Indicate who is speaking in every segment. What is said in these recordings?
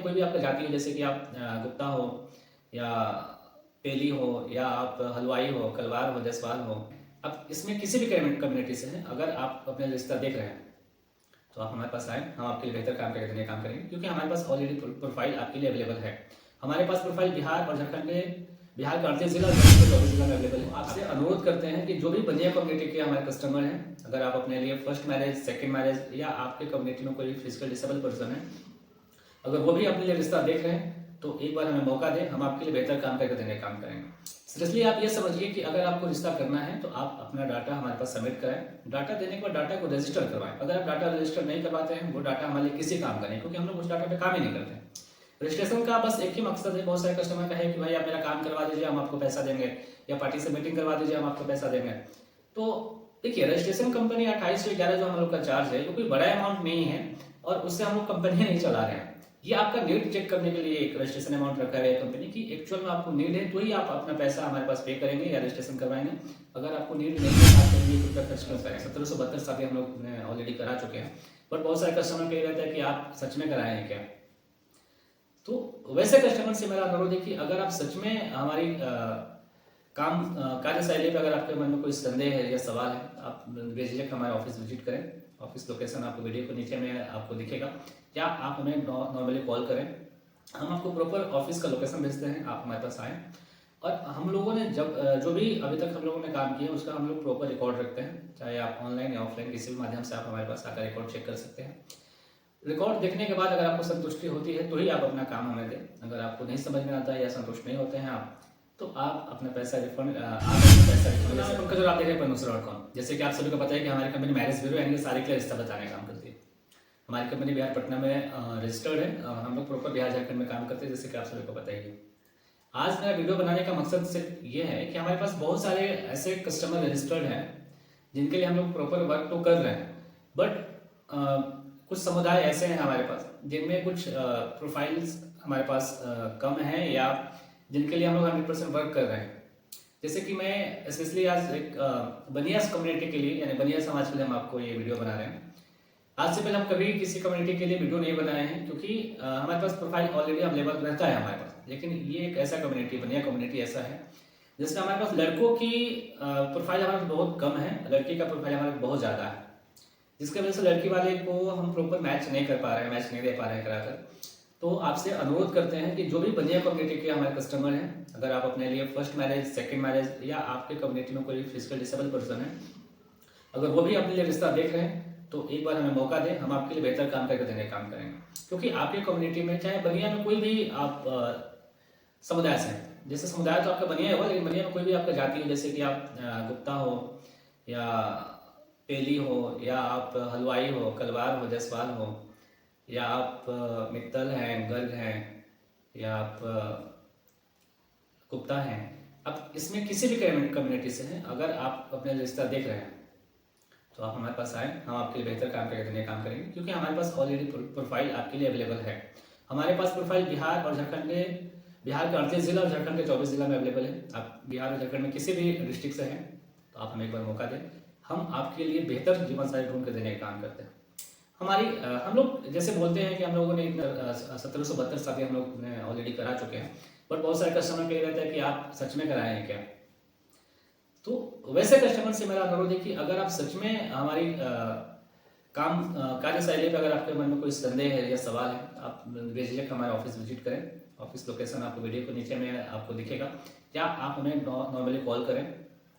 Speaker 1: में कोई भी आपका जाति हो, जैसे कि आप गुप्ता हो या पेली हो या आप हलवाई हो, कलवार हो, जसवाल हो, आप इसमें किसी भी कम्युनिटी से हैं, अगर आप अपना रिश्ता देख रहे हैं तो आप हमारे पास आए, हम आपके लिए बेहतर काम करके देने काम करेंगे, क्योंकि हमारे पास ऑलरेडी प्रोफाइल आपके लिए अवेलेबल है। हमारे पास प्रोफाइल बिहार और झारखंड के, बिहार के 38 जिला और झारखंड के 24 जिला में अवेलेबल है। आपसे अनुरोध करते हैं कि जो भी बनिया कम्युनिटी के हमारे कस्टमर हैं, अगर आप अपने लिए फर्स्ट मैरिज, सेकंड मैरिज या आपके कम्युनिटी में कोई फिजिकल डिसेबल पर्सन है, अगर वो भी अपने लिए रिश्ता देख रहे हैं तो एक बार हमें मौका दें, हम आपके लिए बेहतर काम करके देने काम करेंगे। इसलिए आप ये समझिए कि अगर आपको रिश्ता करना है तो आप अपना डाटा हमारे पास सबमिट कराएं। डाटा देने के बाद डाटा को रजिस्टर करवाएं। अगर आप डाटा रजिस्टर नहीं करवाते हैं, वो डाटा हमारे लिए किसी काम का नहीं, क्योंकि हम लोग उस डाटा पे काम ही नहीं करते हैं। रजिस्ट्रेशन का बस एक ही मकसद है, बहुत सारे कस्टमर का है कि भाई आप मेरा काम करवा दीजिए, हम आपको पैसा देंगे, या पार्टी से मीटिंग करवा दीजिए, हम आपको पैसा देंगे। तो देखिए, रजिस्ट्रेशन कंपनी 28 से 11 जो हम लोग का चार्ज है, वो कोई बड़ा अमाउंट नहीं है और उससे हम लोग कंपनी नहीं चला रहे हैं। ये आपका नीड चेक करने के लिए एक रजिस्ट्रेशन अमाउंट रखा है कंपनी की, एक्चुअल में आपको नीड है तो ही आप अपना पैसा हमारे पास पे करेंगे या रजिस्ट्रेशन करवाएंगे। अगर आपको नीड नहीं है, आप कहेंगे रुपये खर्च क्यों करें। 1772 शादी हम लोग ऑलरेडी करा चुके हैं, बट बहुत सारे कस्टमर कह रहते हैं कि आप सच में कराए हैं क्या। तो वैसे कस्टमर से मेरा अनुरोध है कि अगर आप सच में हमारी काम कार्यशैली पर अगर आपके मन में कोई संदेह है या सवाल है, आप बेझिझक हमारे ऑफिस विजिट करें। ऑफिस लोकेशन आपको वीडियो के नीचे में आपको दिखेगा, या आप हमें नॉर्मली कॉल करें, हम आपको प्रॉपर ऑफिस का लोकेशन भेजते हैं, आप हमारे पास आएँ। और हम लोगों ने जब जो भी अभी तक हम लोगों ने काम किया उसका हम लोग प्रॉपर रिकॉर्ड रखते हैं, चाहे आप ऑनलाइन या ऑफलाइन किसी भी माध्यम से आप हमारे पास आकर रिकॉर्ड चेक कर सकते हैं। रिकॉर्ड देखने के बाद अगर आपको संतुष्टि होती है तो ही आप अपना काम हमें दें। अगर आपको नहीं समझ में आता है या संतुष्ट नहीं होते हैं आप, तो आप अपना पैसा रिफंड पंकज और आप देख रहे हैं Pranusra.com। जैसे कि आप सभी को पता है कि हमारी कंपनी मैरिज ब्यूरो यानी कि सारे के लिए रिश्ता बताने का काम करती है। हमारी कंपनी बिहार पटना में रजिस्टर्ड है, हम लोग प्रॉपर बिहार झारखंड में काम करते हैं, जैसे कि आप सभी को पता ही है। आज मेरा वीडियो बनाने का मकसद सिर्फ ये है कि हमारे पास बहुत सारे ऐसे कस्टमर रजिस्टर्ड हैं जिनके लिए हम लोग प्रॉपर वर्क तो कर रहे हैं, बट कुछ समुदाय ऐसे हैं हमारे पास जिनमें कुछ प्रोफाइल्स हमारे पास कम हैं, या जिनके लिए हम लोग 100% वर्क कर रहे हैं। जैसे कि मैं स्पेशली आज एक बनियास कम्युनिटी के लिए यानी बनिया समाज के लिए हम आपको ये वीडियो बना रहे हैं। आज से पहले हम कभी किसी कम्युनिटी के लिए वीडियो नहीं बनाए हैं, क्योंकि हमारे पास प्रोफाइल ऑलरेडी अवेलेबल रहता है हमारे पास। लेकिन ये एक ऐसा कम्युनिटी, बनिया कम्युनिटी ऐसा है जिसमें हमारे पास लड़कों की प्रोफाइल हमारे बहुत कम है, लड़की का प्रोफाइल हमारे बहुत ज़्यादा है, जिसकी वजह से लड़की वाले को हम प्रॉपर मैच नहीं कर पा रहे हैं, मैच नहीं दे पा रहे हैं कराकर। तो आपसे अनुरोध करते हैं कि जो भी बनिया कम्युनिटी के हमारे कस्टमर हैं, अगर आप अपने लिए फर्स्ट मैरिज, सेकंड मैरिज या आपके कम्युनिटी में कोई फिजिकल डिसेबल पर्सन है, अगर वो भी अपने लिए रिश्ता देख रहे हैं तो एक बार हमें मौका दें, हम आपके लिए बेहतर काम करके देने काम करेंगे। क्योंकि आपके कम्युनिटी में, चाहे बनिया में कोई भी आप समुदाय से, जैसे समुदाय तो आपका बनिया होगा, लेकिन बनिया में कोई भी आपका जाति हो, जैसे कि आप गुप्ता हो या पेली हो या आप हलवाई हो, कलवार हो, जसवाल हो, या आप मित्तल हैं, गर्ग हैं, या आप गुप्ता हैं, आप इसमें किसी भी कम्युनिटी से हैं, अगर आप अपने रिश्ता देख रहे हैं तो आप हमारे पास आए, हम आपके लिए बेहतर काम करके देने काम करेंगे, क्योंकि हमारे पास ऑलरेडी प्रोफाइल आपके लिए अवेलेबल है। हमारे पास प्रोफाइल बिहार और झारखंड के, बिहार के 38 जिला और झारखंड के 24 जिला में अवेलेबल है। आप बिहार और झारखंड में किसी भी डिस्ट्रिक्ट से हैं तो आप हमें एक बार मौका दें, हम आपके लिए बेहतर जीवन साथी ढूंढ कर देने का काम करते हैं। हम लोग जैसे बोलते हैं कि हम लोगों ने 1772 शादी हम लोग ऑलरेडी करा चुके हैं, बट बहुत सारे कस्टमर कह रहते हैं कि आप सच में कराए हैं क्या। तो वैसे कस्टमर से मेरा अनुरोध है कि अगर आप सच में हमारी काम कार्यशैली पर अगर आपके मन में कोई संदेह है या सवाल है, आप बेझिझक हमारे ऑफिस विजिट करें। ऑफिस लोकेशन आपको वीडियो के नीचे में आपको दिखेगा, या आप हमें नॉर्मली कॉल करें,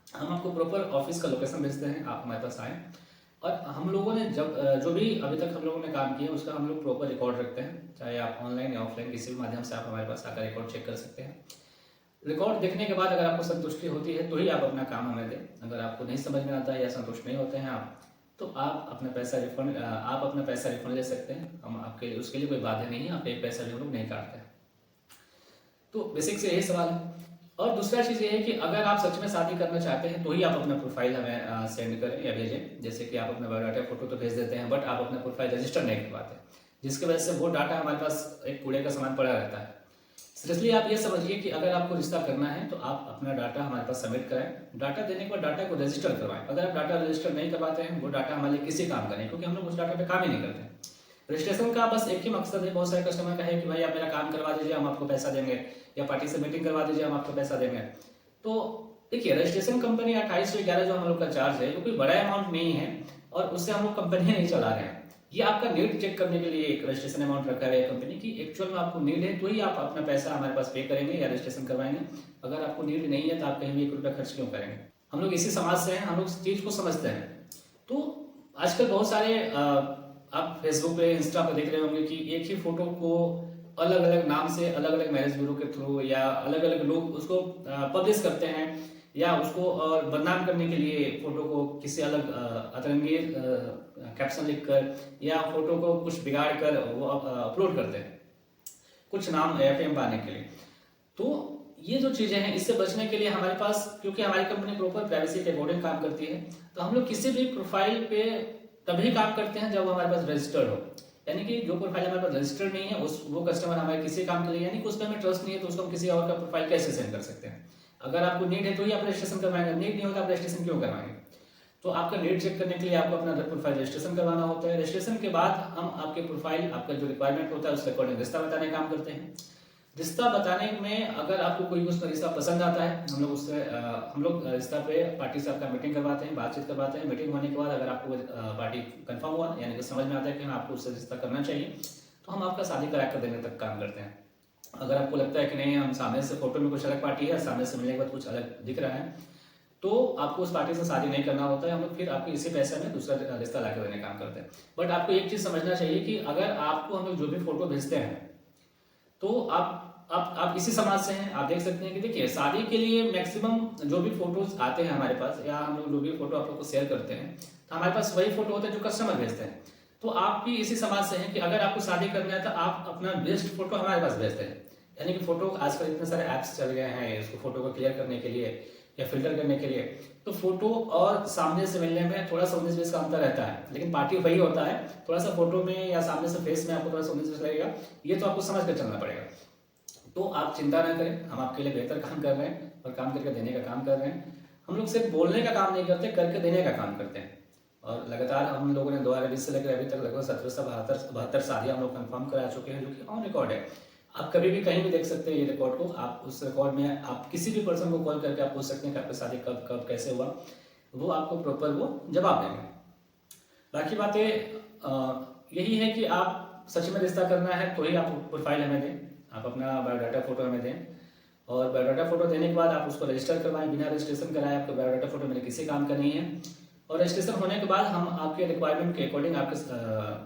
Speaker 1: हम आपको प्रॉपर ऑफिस का लोकेशन भेजते हैं, आप हमारे पास आएँ। और हम लोगों ने जब जो भी अभी तक हम लोगों ने काम किया उसका हम लोग प्रॉपर रिकॉर्ड रखते हैं, चाहे आप ऑनलाइन या ऑफलाइन किसी भी माध्यम से आप हमारे पास आकर रिकॉर्ड चेक कर सकते हैं। रिकॉर्ड देखने के बाद अगर आपको संतुष्टि होती है तो ही आप अपना काम हमें दें। अगर आपको नहीं समझ में आता है या संतुष्ट नहीं होते हैं आप, तो आप अपना पैसा रिफंड ले सकते हैं। हम आपके लिए उसके लिए कोई बाध्य नहीं है, आप एक पैसा भी हम लोग नहीं काटते हैं। तो बेसिक से यही सवाल है। और दूसरा चीज़ ये है कि अगर आप सच में शादी करना चाहते हैं तो ही आप अपना प्रोफाइल हमें सेंड करें या भेजें। जैसे कि आप अपना बायोडाटा फोटो तो भेज देते हैं, बट आप अपना प्रोफाइल रजिस्टर नहीं करवाते, जिसकी वजह से वो डाटा हमारे पास एक कूड़े का सामान पड़ा रहता है। इसलिए आप ये समझिए कि अगर आपको रिश्ता करना है तो आप अपना डाटा हमारे पास सबमिट करें। डाटा देने के बाद डाटा को रजिस्टर करवाएं। अगर आप डाटा रजिस्टर नहीं करवाते हैं, वो डाटा हमारे लिए किसी काम का नहीं, क्योंकि हम लोग उस डाटा पे काम ही नहीं करते हैं। रजिस्ट्रेशन का बस एक ही मकसद है, बहुत सारे कस्टमर का है कि भाई आप मेरा काम करवा दीजिए, हम आपको पैसा देंगे, या पार्टी से मीटिंग करवा दीजिए, हम आपको पैसा देंगे। तो देखिए, रजिस्ट्रेशन कंपनी 2811 जो हम लोग का चार्ज है, वो कोई बड़ा अमाउंट नहीं है और उससे हम लोग कंपनी नहीं चला रहे हैं। ये आपका नीड चेक करने के लिए एक रजिस्ट्रेशन अमाउंट रखा है कंपनी की, एक्चुअल में आपको नीड है तो ही आप अपना पैसा हमारे पास पे करेंगे या रजिस्ट्रेशन करवाएंगे। अगर आपको नीड नहीं है तो आप कहीं भी 1 रुपया खर्च क्यों करेंगे। हम लोग इसी समाज से हैं, हम लोग इस चीज को समझते हैं। तो आजकल बहुत सारे आप फेसबुक पे, इंस्टा पे देख रहे होंगे कि एक ही फोटो को अलग अलग नाम से अलग अलग मैरिज ब्यूरो के थ्रू या अलग अलग लोग उसको पब्लिश करते हैं, या उसको बदनाम करने के लिए फोटो को किसी अलग अतरंगी कैप्शन लिखकर या फोटो को कुछ बिगाड़ कर वो अपलोड करते हैं कुछ नाम या फेम पाने के लिए। तो ये जो चीजें हैं, इससे बचने के लिए हमारे पास, क्योंकि हमारी कंपनी प्रॉपर प्राइवेसी के अकॉर्डिंग काम करती है, तो हम लोग किसी भी प्रोफाइल पे तभी काम करते हैं जब हमारे पास रजिस्टर्ड हो। यानी कि जो प्रोफाइल हमारे पास रजिस्टर्ड नहीं है, वो कस्टमर हमारे किसी काम के लिए, यानी कि उस पर हमें ट्रस्ट नहीं है, तो उसको हम किसी और का प्रोफाइल कैसे सेंड कर सकते हैं। अगर आपको नीड है तो ही आप रजिस्ट्रेशन करवाएंगे, नीड नहीं होता आप रजिस्ट्रेशन क्यों करवाएंगे। तो आपका नीड चेक करने के लिए आपको अपना प्रोफाइल रजिस्ट्रेशन करवाना होता है। रजिस्ट्रेशन के बाद हम आपके प्रोफाइल, आपका जो रिक्वायरमेंट होता है उसके अकॉर्डिंग रिश्ता बताने का काम करते हैं। रिश्ता बताने में अगर आपको कोई उसका रिश्ता पसंद आता है, हम लोग रिश्ता पे पार्टी से आपका मीटिंग करवाते हैं, बातचीत करवाते हैं। मीटिंग होने के बाद अगर आपको पार्टी कंफर्म हुआ, यानी कि समझ में आता है कि आपको उससे रिश्ता करना चाहिए, तो हम आपका शादी करा कर देने तक काम करते हैं। अगर आपको लगता है कि नहीं, हम सामने से फोटो में कुछ अलग पार्टी है, सामने से मिलने के बाद कुछ अलग दिख रहा है, तो आपको उस पार्टी से शादी नहीं करना होता है। हम लोग फिर आपको इसी पैसे में दूसरा रिश्ता ला देने का काम करते हैं। बट आपको एक चीज समझना चाहिए कि अगर आपको हम लोग जो भी फोटो भेजते हैं, तो आप इसी समाज से हैं, आप देख सकते हैं कि देखिए, शादी के लिए मैक्सिमम जो भी फोटोज आते हैं हमारे पास, या हम लोग जो भी फोटो आप लोग को शेयर करते हैं, तो हमारे पास वही फोटो होते हैं जो कस्टमर भेजते हैं। तो आप भी इसी समाज से हैं कि अगर आपको शादी करना है तो आप अपना बेस्ट फोटो हमारे पास भेजते हैं। यानी कि फोटो, आजकल इतने सारे ऐप्स चल गए हैं इसको फोटो को क्लियर करने के लिए या फिल्टर करने के लिए, तो फोटो और सामने से मिलने में थोड़ा सा 19-20 का अंतर रहता है, लेकिन पार्टी वही होता है। थोड़ा सा फोटो में या सामने से फेस में आपको थोड़ा सा 19-20 लगेगा, ये तो आपको समझ कर चलना पड़ेगा। तो आप चिंता ना करें, हम आपके लिए बेहतर काम कर रहे हैं और काम करके देने का काम कर रहे हैं। हम लोग सिर्फ बोलने का काम नहीं करते, करके देने का काम करते हैं। और लगातार हम लोगों ने 2020 से लेकर अभी तक लगभग 1772 शादियां हम लोग कंफर्म करा चुके हैं, जो कि ऑन रिकॉर्ड है। आप कभी भी कहीं भी देख सकते हैं ये रिकॉर्ड को। आप उस रिकॉर्ड में आप किसी भी पर्सन को कॉल करके आप पूछ सकते हैं कि आपकी शादी कब कब कैसे हुआ, वो आपको प्रॉपर वो जवाब देंगे। बाकी बातें यही है कि आप सच में रिश्ता करना है तो ही आप प्रोफाइल हमें दें, आप अपना बायोडाटा फोटो हमें दें, और बायोडाटा फोटो देने के बाद आप उसको रजिस्टर करवाएं। बिना रजिस्ट्रेशन कराए आपका बायोडाटा फोटो मेरे किसी काम का नहीं है। और रजिस्ट्रेशन होने के बाद हम आपके रिक्वायरमेंट के अकॉर्डिंग आपके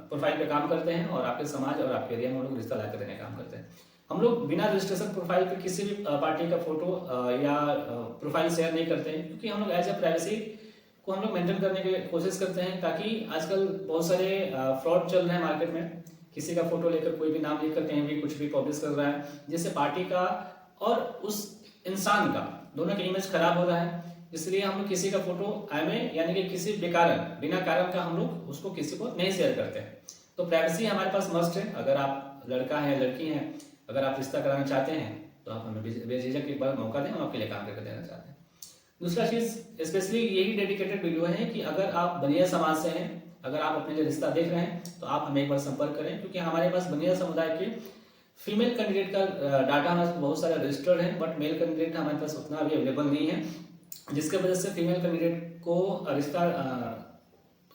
Speaker 1: प्रोफाइल पे काम करते हैं और आपके समाज और आपके एरिया में हम लोग रिश्ता ला कर देने का काम करते हैं। हम लोग बिना रजिस्ट्रेशन प्रोफाइल पे किसी भी पार्टी का फोटो या प्रोफाइल शेयर नहीं करते हैं, क्योंकि हम लोग एज ए प्राइवेसी को हम लोग मेंटेन करने की कोशिश करते हैं, ताकि आजकल बहुत सारे फ्रॉड चल रहे हैं मार्केट में। किसी का फोटो लेकर कोई भी नाम लिखकर कहीं भी कुछ भी पब्लिश कर रहा है, जिससे पार्टी का और उस इंसान का दोनों का इमेज खराब हो रहा है। इसलिए हम लोग किसी का फोटो यानी कि किसी बिना कारण का हम लोग उसको किसी को नहीं शेयर करते हैं। तो प्राइवेसी हमारे पास मस्ट है। अगर आप लड़का है, लड़की हैं, अगर आप रिश्ता कराना चाहते हैं तो आप हमें बेझिझक एक बार मौका दें, हम आपके लिए काम करके देना चाहते हैं। दूसरा चीज, स्पेशली यही डेडिकेटेड वीडियो है कि अगर आप बनिया समाज से हैं, अगर आप अपने लिए रिश्ता देख रहे हैं, तो आप हमें एक बार संपर्क करें, क्योंकि हमारे पास बनिया समुदाय के फीमेल कैंडिडेट का डाटा हमारे पास बहुत सारा रजिस्टर्ड है, बट मेल कैंडिडेट हमारे पास उतना अभी अवेलेबल नहीं है, जिसके वजह से फीमेल कैंडिडेट को रिश्ता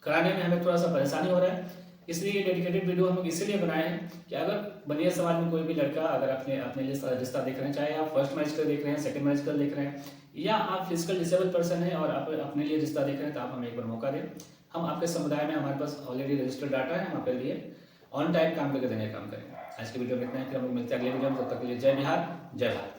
Speaker 1: कराने में हमें थोड़ा सा परेशानी हो रहा है। इसलिए ये डेडिकेटेड वीडियो हम लोग इसीलिए बनाए हैं कि अगर बनिया समाज में कोई भी लड़का अगर अपने लिए रिश्ता देख रहे हैं, चाहे आप फर्स्ट मैरिज कर देख रहे हैं, सेकंड मैरिज कर देख रहे हैं, या आप फिजिकल डिसेबल पर्सन हैं और आप अपने लिए रिश्ता देख रहे हैं, तो आप हमें एक बार मौका दें। हम आपके समुदाय में, हमारे पास ऑलरेडी रजिस्टर्ड डाटा है, हम आपके लिए ऑन टाइम काम करके देने का काम करेंगे। आज की वीडियो में इतना है, फिर हम लोग मिलते हैं अगले वीडियो में। तब तक के लिए जय बिहार, जय भारत।